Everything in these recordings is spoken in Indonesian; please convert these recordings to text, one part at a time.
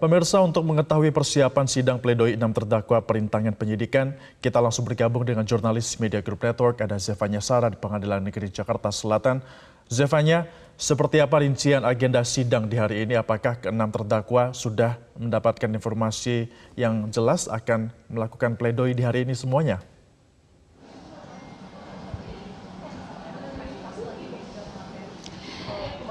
Pemirsa, untuk mengetahui persiapan sidang pledoi 6 terdakwa perintangan penyidikan, kita langsung bergabung dengan jurnalis Media Group Network, ada Zefanya Sarah di Pengadilan Negeri Jakarta Selatan. Zefanya, seperti apa rincian agenda sidang di hari ini? Apakah ke-6 terdakwa sudah mendapatkan informasi yang jelas akan melakukan pledoi di hari ini semuanya?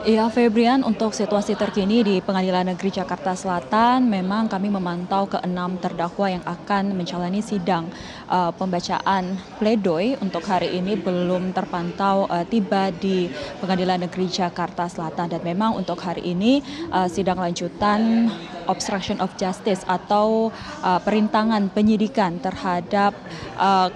Ya, Febrian, untuk situasi terkini di Pengadilan Negeri Jakarta Selatan, memang kami memantau ke-6 terdakwa yang akan menjalani sidang. Pembacaan pledoi untuk hari ini belum terpantau tiba di Pengadilan Negeri Jakarta Selatan. Dan memang untuk hari ini sidang lanjutan obstruction of justice atau perintangan penyidikan terhadap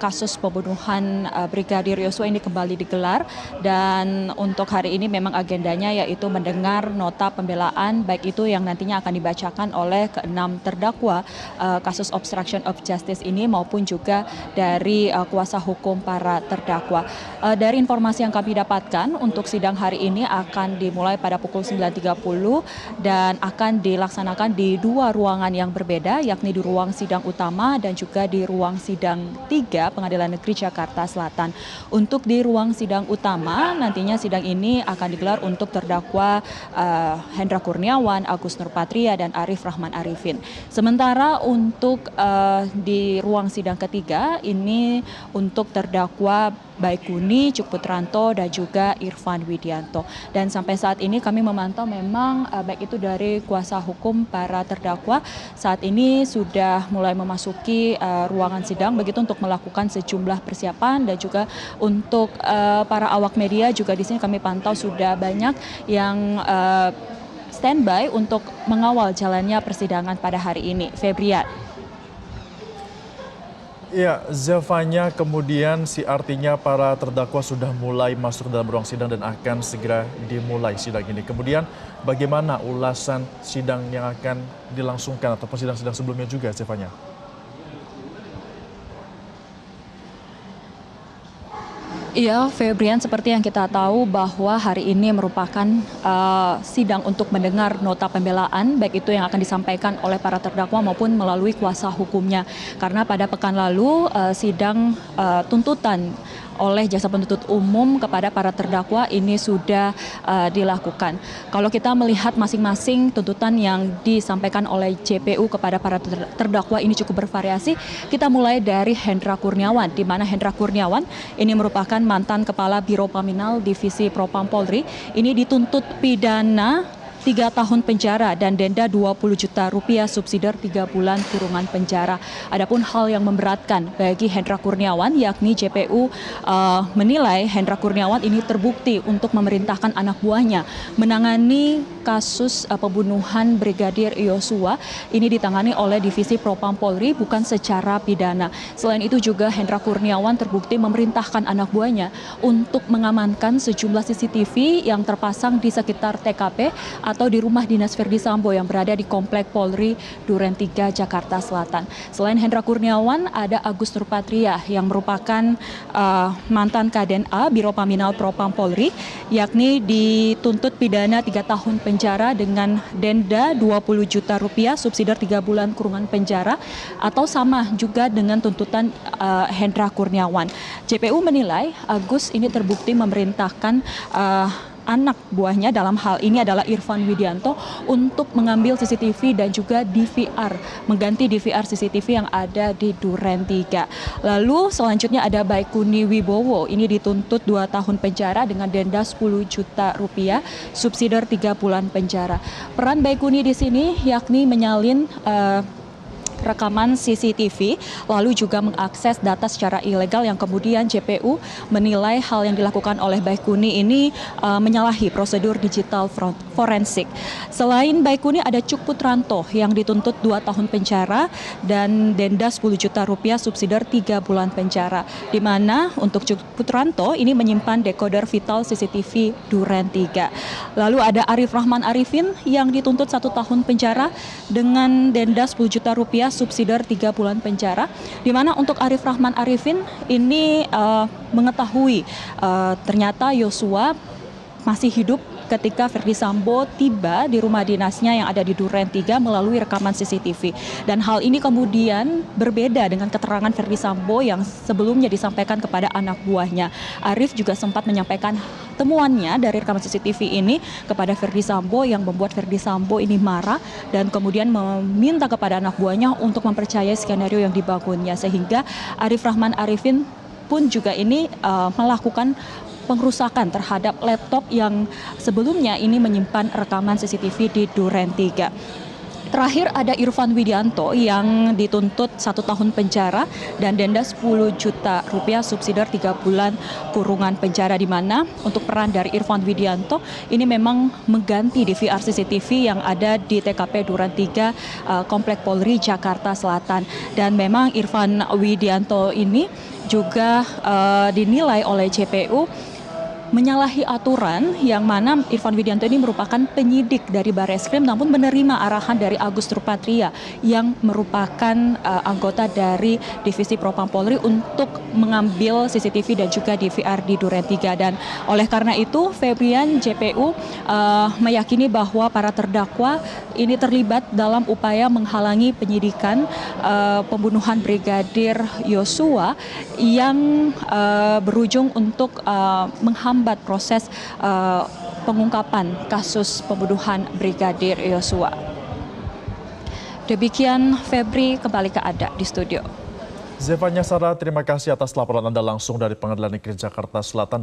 kasus pembunuhan Brigadir Yosua ini kembali digelar. Dan untuk hari ini memang agendanya yaitu mendengar nota pembelaan, baik itu yang nantinya akan dibacakan oleh ke-6 terdakwa kasus obstruction of justice ini maupun juga dari kuasa hukum para terdakwa. Dari informasi yang kami dapatkan, untuk sidang hari ini akan dimulai pada pukul 9.30 dan akan dilaksanakan di dua ruangan yang berbeda, yakni di ruang sidang utama dan juga di ruang sidang 3 Pengadilan Negeri Jakarta Selatan. Untuk di ruang sidang utama, nantinya sidang ini akan digelar untuk terdakwa Hendra Kurniawan, Agus Nurpatria, dan Arif Rahman Arifin. Sementara untuk di ruang sidang ketiga ini untuk terdakwa Baikuni, Cuk Putranto, dan juga Irfan Widianto. Dan sampai saat ini kami memantau memang baik itu dari kuasa hukum para terdakwa saat ini sudah mulai memasuki ruangan sidang begitu untuk melakukan sejumlah persiapan, dan juga untuk para awak media juga di sini kami pantau sudah banyak yang standby untuk mengawal jalannya persidangan pada hari ini. Febrian. Ya, Zefanya, kemudian artinya para terdakwa sudah mulai masuk dalam ruang sidang dan akan segera dimulai sidang ini. Kemudian bagaimana ulasan sidang yang akan dilangsungkan ataupun sidang-sidang sebelumnya juga, Zefanya? Iya, Febrian, seperti yang kita tahu bahwa hari ini merupakan sidang untuk mendengar nota pembelaan, baik itu yang akan disampaikan oleh para terdakwa maupun melalui kuasa hukumnya. Karena pada pekan lalu sidang tuntutan oleh jaksa penuntut umum kepada para terdakwa ini sudah dilakukan. Kalau kita melihat masing-masing tuntutan yang disampaikan oleh JPU kepada para terdakwa ini cukup bervariasi. Kita mulai dari Hendra Kurniawan, di mana Hendra Kurniawan ini merupakan mantan Kepala Biro Paminal Divisi Propam Polri. Ini dituntut pidana 3 tahun penjara dan denda 20 juta rupiah subsidiar 3 bulan kurungan penjara. Adapun hal yang memberatkan bagi Hendra Kurniawan, yakni JPU menilai Hendra Kurniawan ini terbukti untuk memerintahkan anak buahnya menangani kasus pembunuhan Brigadir Yosua. Ini ditangani oleh Divisi Propam Polri bukan secara pidana. Selain itu juga Hendra Kurniawan terbukti memerintahkan anak buahnya untuk mengamankan sejumlah CCTV yang terpasang di sekitar TKP atau di rumah dinas Verdi Sambo yang berada di Komplek Polri Duren 3 Jakarta Selatan. Selain Hendra Kurniawan, ada Agus Nurpatria yang merupakan mantan Kaden A Biro Paminal Propam Polri, yakni dituntut pidana 3 tahun penjara dengan denda 20 juta rupiah subsidiar 3 bulan kurungan penjara, atau sama juga dengan tuntutan Hendra Kurniawan. JPU menilai Agus ini terbukti memerintahkan anak buahnya, dalam hal ini adalah Irfan Widianto, untuk mengambil CCTV dan juga DVR, mengganti DVR CCTV yang ada di Duren 3. Lalu selanjutnya ada Baikuni Wibowo, ini dituntut 2 tahun penjara dengan denda 10 juta rupiah, subsidiar 3 bulan penjara. Peran Baikuni di sini yakni menyalin rekaman CCTV, lalu juga mengakses data secara ilegal yang kemudian JPU menilai hal yang dilakukan oleh Baikuni ini menyalahi prosedur digital forensik. Selain Baikuni ada Cuk Putranto yang dituntut 2 tahun penjara dan denda 10 juta rupiah subsidiar 3 bulan penjara. Di mana untuk Cuk Putranto ini menyimpan dekoder vital CCTV Duren 3. Lalu ada Arif Rahman Arifin yang dituntut 1 tahun penjara dengan denda 10 juta rupiah subsidiar 3 bulan penjara, di mana untuk Arif Rahman Arifin ini mengetahui ternyata Yosua masih hidup ketika Verdi Sambo tiba di rumah dinasnya yang ada di Duren 3 melalui rekaman CCTV. Dan hal ini kemudian berbeda dengan keterangan Verdi Sambo yang sebelumnya disampaikan kepada anak buahnya. Arief juga sempat menyampaikan temuannya dari rekaman CCTV ini kepada Verdi Sambo yang membuat Verdi Sambo ini marah dan kemudian meminta kepada anak buahnya untuk mempercayai skenario yang dibangunnya, sehingga Arief Rahman Arifin pun juga ini melakukan pengrusakan terhadap laptop yang sebelumnya ini menyimpan rekaman CCTV di Duren 3. Terakhir ada Irfan Widianto yang dituntut 1 tahun penjara dan denda 10 juta rupiah subsidiar 3 bulan kurungan penjara, di mana untuk peran dari Irfan Widianto ini memang mengganti DVR CCTV yang ada di TKP Duren 3 Komplek Polri Jakarta Selatan. Dan memang Irfan Widianto ini juga dinilai oleh JPU menyalahi aturan, yang mana Irfan Widianto ini merupakan penyidik dari Barreskrim namun menerima arahan dari Agus Nurpatria yang merupakan anggota dari Divisi Propam Polri untuk mengambil CCTV dan juga DVR di Duren 3. Dan oleh karena itu Febrian JPU meyakini bahwa para terdakwa ini terlibat dalam upaya menghalangi penyidikan pembunuhan Brigadir Yosua yang berujung untuk menghambat proses pengungkapan kasus pembunuhan Brigadir Yosua. Demikian Febri, kembali ke Ada di studio. Zefanya Sarah, terima kasih atas laporan Anda langsung dari Pengadilan Negeri Jakarta Selatan.